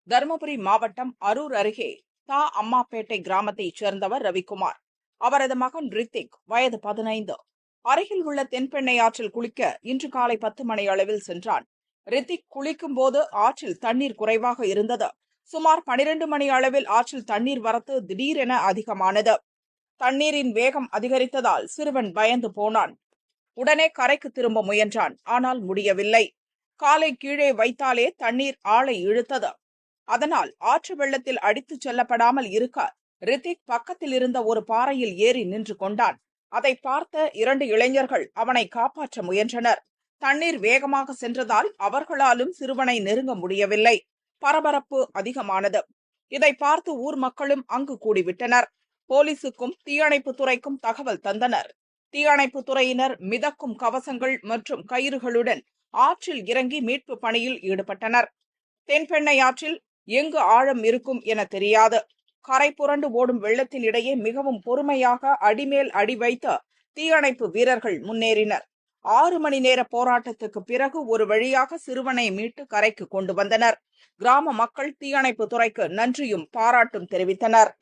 தருமபுரி மாவட்டம் அரூர் அருகே அம்மாப்பேட்டை கிராமத்தைச் சேர்ந்தவர் ரவிக்குமார். அவரது மகன் ரித்திக், வயது 15. அருகில் உள்ள தென்பெண்ணை ஆற்றில் குளிக்க இன்று காலை 10 மணி அளவில் சென்றான். ரித்திக் குளிக்கும் போது ஆற்றில் தண்ணீர் குறைவாக இருந்தது. சுமார் 12 மணி அளவில் ஆற்றில் தண்ணீர் வரத்து திடீரென அதிகமானது. தண்ணீரின் வேகம் அதிகரித்ததால் சிறுவன் பயந்து போனான். உடனே கரைக்கு திரும்ப முயன்றான். ஆனால் முடியவில்லை. காலை கீழே வைத்தாலே தண்ணீர் ஆளை இழுத்தது. அதனால் ஆற்று வெள்ளத்தில் அடித்துச் செல்லப்படாமல் இருக்க ரித்திக் பக்கத்தில் இருந்த ஒரு பாறையில் ஏறி நின்று கொண்டான். அதை பார்த்த 2 இளைஞர்கள் அவனை காப்பாற்ற முயன்றனர். தண்ணீர் வேகமாக சென்றதால் அவர்களாலும் சிறுவனை நெருங்க முடியவில்லை. பரபரப்பு அதிகமானது. இதை பார்த்து ஊர் மக்களும் அங்கு கூடிவிட்டனர். போலீசுக்கும் தீயணைப்புத் துறைக்கும் தகவல் தந்தனர். தீயணைப்புத் துறையினர் மிதக்கும் கவசங்கள் மற்றும் கயிறுகளுடன் ஆற்றில் இறங்கி மீட்பு பணியில் ஈடுபட்டனர். தென்பெண்ணை ஆற்றில் எங்கு ஆழம் இருக்கும் என தெரியாது. கரை புரண்டு ஓடும் வெள்ளத்தின் இடையே மிகவும் பொறுமையாக அடிமேல் அடி வைத்து தீயணைப்பு வீரர்கள் முன்னேறினர். 6 மணி நேர போராட்டத்துக்கு பிறகு ஒரு வழியாக சிறுவனை மீட்டு கரைக்கு கொண்டு வந்தனர். கிராம மக்கள் தீயணைப்பு துறைக்கு நன்றியும் பாராட்டும் தெரிவித்தனர்.